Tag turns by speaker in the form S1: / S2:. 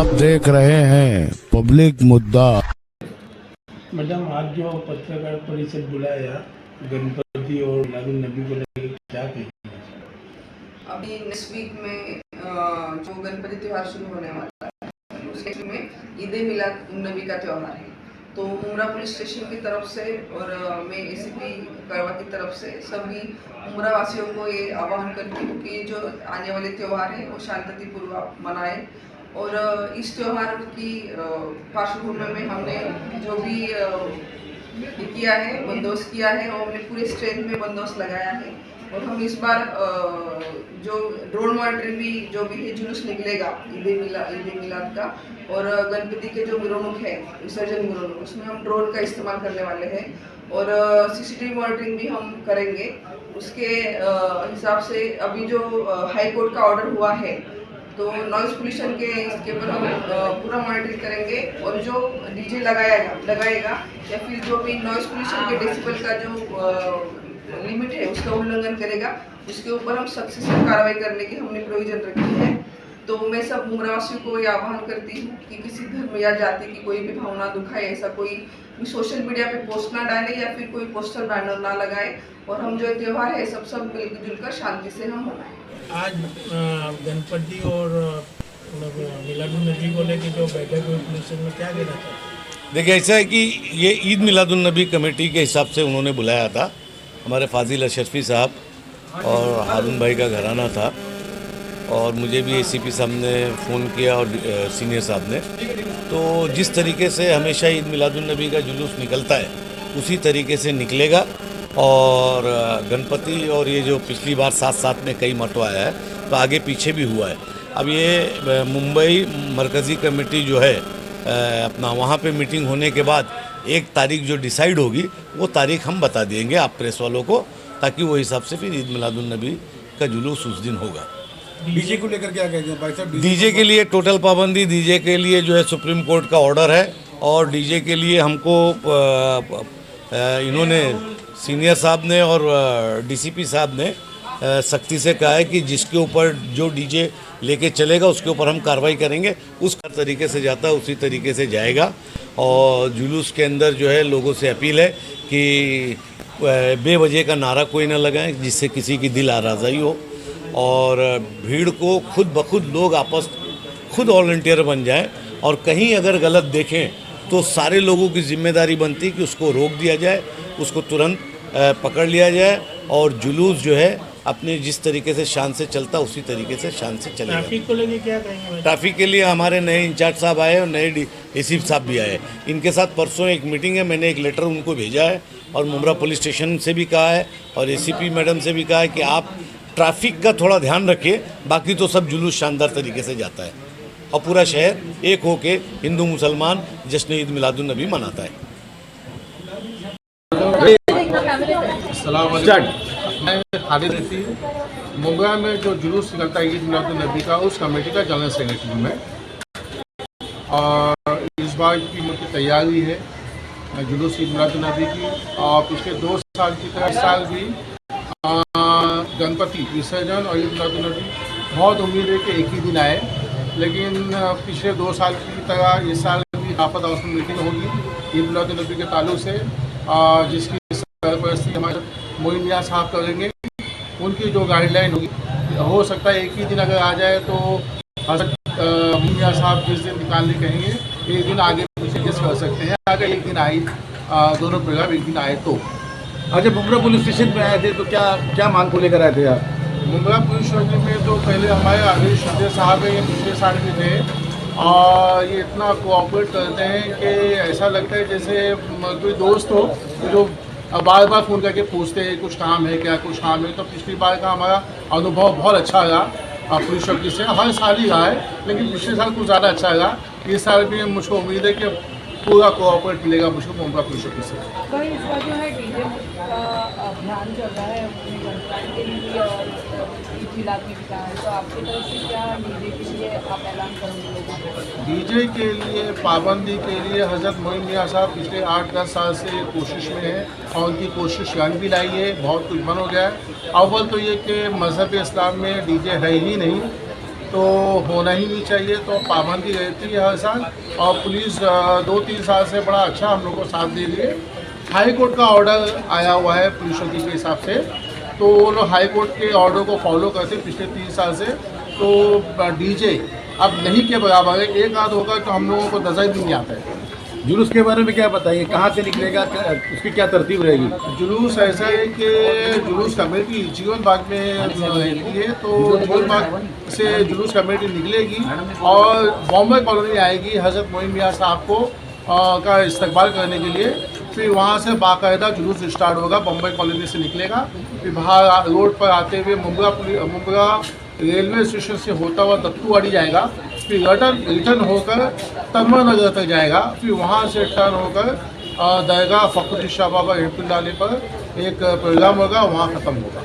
S1: आप देख रहे हैं पब्लिक मुद्दा।
S2: मैडम, आज जो पत्रकार परिषद बुलाया गणपति और मिलादुन नबी को लेकर क्या कहेंगे?
S3: अभी नेक्स्ट वीक में जो गणपति त्यौहार शुरू होने वाला है उसके में ईद मिलाद नबी का त्यौहार है। तो मुमरा पुलिस स्टेशन की तरफ से और मैं एसीपी करवा की तरफ से सभी मुमरा वासियों को ये आह्वान करती हूँ कि जो आने वाले त्यौहार है वो शांतिपूर्वक मनाएं। और इस त्यौहार की पार्श्वभूमि में हमने जो भी किया है, बंदोबस्त किया है, और हमने पूरे स्ट्रेंथ में बंदोबस्त लगाया है। और हम इस बार जो ड्रोन मॉनिटरिंग भी जो भी है जुलूस निकलेगा ईद मिलाद का और गणपति के जो मिरोनुक है विसर्जन मिरोनुक, उसमें हम ड्रोन का इस्तेमाल करने वाले हैं और सीसीटीवी मॉनिटरिंग भी हम करेंगे। उसके हिसाब से अभी जो हाई कोर्ट का ऑर्डर हुआ है तो नॉइज पोल्यूशन के इसके ऊपर हम पूरा मॉनिटरिंग करेंगे और जो डीजे लगाएगा या फिर जो भी नॉइज पोल्यूशन के डेसिबल का जो लिमिट है उसका उल्लंघन करेगा उसके ऊपर हम सख्त से कार्रवाई करने की हमने प्रोविजन रखी है। तो मैं सब मुमरावासियों को ये आह्वान करती हूँ कि किसी धर्म या जाति की कोई भी भावना दुखाए ऐसा कोई भी सोशल मीडिया पे पोस्ट ना डाले या फिर कोई पोस्टर बैनर ना लगाए और हम जो त्यौहार है सब मिलजुल कर शांति से हम मनाएं।
S2: आज गणपति और मिलादुन नबी को लेकर जो बैठक हुई पुलिस में, क्या कहना चाहते हैं?
S4: देखिए, ऐसा है कि ये ईद मिलादुन नबी कमेटी के हिसाब से उन्होंने बुलाया था। हमारे फाजिल अशरफी साहब और हारून भाई का घराना था और मुझे भी एसीपी साहब ने फ़ोन किया और सीनियर साहब ने। तो जिस तरीके से हमेशा ईद मिलादुन नबी का जुलूस निकलता है उसी तरीके से निकलेगा। और गणपति और ये जो पिछली बार साथ में कई मरतबा आया है तो आगे पीछे भी हुआ है। अब ये मुंबई मरकज़ी कमेटी जो है अपना वहाँ पे मीटिंग होने के बाद एक तारीख जो डिसाइड होगी वो तारीख हम बता देंगे आप प्रेस वालों को, ताकि वो हिसाब से फिर ईद मिलादुन नबी का जुलूस उस दिन होगा।
S5: डीजे को लेकर क्या कहेंगे भाई साहब?
S4: डीजे के लिए टोटल पाबंदी, डीजे के लिए जो है सुप्रीम कोर्ट का ऑर्डर है और डीजे के लिए हमको इन्होंने सीनियर साहब ने और डीसीपी साहब ने सख्ती से कहा है कि जिसके ऊपर जो डीजे लेके चलेगा उसके ऊपर हम कार्रवाई करेंगे। उस तरीके से जाता है उसी तरीके से जाएगा। और जुलूस के अंदर जो है लोगों से अपील है कि बेवजह का नारा कोई ना लगाएं जिससे किसी की दिल आराज़ाई हो, और भीड़ को खुद ब खुद लोग खुद वॉलंटियर बन जाएं और कहीं अगर गलत देखें तो सारे लोगों की जिम्मेदारी बनती है कि उसको रोक दिया जाए, उसको तुरंत पकड़ लिया जाए और जुलूस जो है अपने जिस तरीके से शान से चलता उसी तरीके से शान से चलेगा।
S2: ट्रैफिक को लेकर क्या कहेंगे?
S4: ट्रैफिक के लिए हमारे नए इंचार्ज साहब आए और नए एसीपी साहब भी आए। इनके साथ परसों एक मीटिंग है, मैंने एक लेटर उनको भेजा है और मुमरा पुलिस स्टेशन से भी कहा है और एसीपी मैडम से भी कहा है कि आप ट्रैफिक का थोड़ा ध्यान रखिए। बाकी तो सब जुलूस शानदार तरीके से जाता है और पूरा शहर एक होके हिंदू मुसलमान जश्न ईद मिलादुन नबी मनाता है।
S6: मैं खालिद रफी मुंबई में जो जुलूस निकलता है ईद मिलादुन नबी का उस कमेटी का जनरल सेक्रेटरी में, और इस बार की मुझे तैयारी है जुलूस ईद मिलादुन नबी की। और पिछले 2 साल की तरह इस साल भी गणपति विसर्जन और ईद मिलादुन नबी बहुत उम्मीद है कि एक ही दिन आए, लेकिन पिछले 2 साल की तरह इस साल भी राफत हाउस में मीटिंग होगी ईद मिलादुन नबी के ताल्लुक से, जिसकी सरपरस्ती हमारे मोइन मियाँ साहब करेंगे। उनकी जो गाइडलाइन होगी, हो सकता है एक ही दिन अगर आ जाए तो मोइन मियाँ साहब जिस दिन निकालने कहेंगे एक दिन आगे पीछे एडजस्ट कर सकते हैं। अगर एक दिन आई दोनों प्रोग्राम एक दिन आए तो।
S5: अच्छा, मुमरा पुलिस स्टेशन पे आए थे तो क्या मांग को लेकर आए थे आप?
S6: मुमरा पुलिस स्टेशन में तो पहले हमारे आगे शंदे साहब है, ये पिछले साल भी थे और ये इतना कोऑपरेट करते हैं कि ऐसा लगता है जैसे कोई दोस्त हो जो बार फ़ोन करके पूछते हैं कुछ काम है क्या, कुछ काम है। तो पिछली बार का हमारा अनुभव बहुत अच्छा रहा पुलिस चौकी से। हर साल ही रहा है लेकिन पिछले साल कुछ ज़्यादा अच्छा रहा। इस साल भी मुझको उम्मीद है कि पूरा कोऑपरेट मिलेगा मुझको मुंबई पुलिस चौकी से।
S7: इस बार जो है डीजे का अभियान चल रहा है अपने गणतंत्र के लिए और ईद मिलाद में भी कहा है, तो आपकी तरफ से क्या डीजे के लिए आप ऐलान करेंगे लोगों को?
S6: डीजे के लिए पाबंदी के लिए हज़रत मोइन मियाँ साहब पिछले 8-10 साल से कोशिश में है और उनकी कोशिश रंग भी लाई है, बहुत कुछ बन हो गया है। अव्वल तो ये कि मज़हब इस्लाम में डीजे है ही नहीं तो होना ही नहीं चाहिए, तो पाबंदी रहती है हर साल। और पुलिस 2-3 साल से बड़ा अच्छा हम लोग को साथ दे रही है। हाई कोर्ट का ऑर्डर आया हुआ है पुलिस चौकी के हिसाब से, तो वो लोग हाई कोर्ट के ऑर्डर को फॉलो करते पिछले 3 साल से। तो डीजे अब नहीं के बराबर है, एक आध होगा तो हम लोगों को नजर भी नहीं आता है।
S5: जुलूस के बारे में क्या बताइए, कहाँ से निकलेगा, उसकी क्या तरतीब रहेगी?
S6: जुलूस ऐसा है कि जुलूस कमेटी जीवन बाग में रहती है, तो जीवन बाग से जुलूस कमेटी निकलेगी और बॉम्बे कॉलोनी आएगी हज़रत मोइन मियाँ साहब को का इस्तकबाल करने के लिए। फिर वहाँ से बाकायदा जुलूस स्टार्ट होगा, बम्बई कॉलोनी से निकलेगा, फिर बाहर रोड पर आते हुए मुंब्रा रेलवे स्टेशन से होता हुआ दत्तूवाड़ी जाएगा, फिर रिटर्न होकर तनवर नगर तक जाएगा, फिर वहाँ से टर्न होकर दरगाह फ़खरुद्दीन शाह बाबा रहमतुल्लाह अलैह पर एक प्रोग्राम होगा, वहाँ ख़त्म होगा।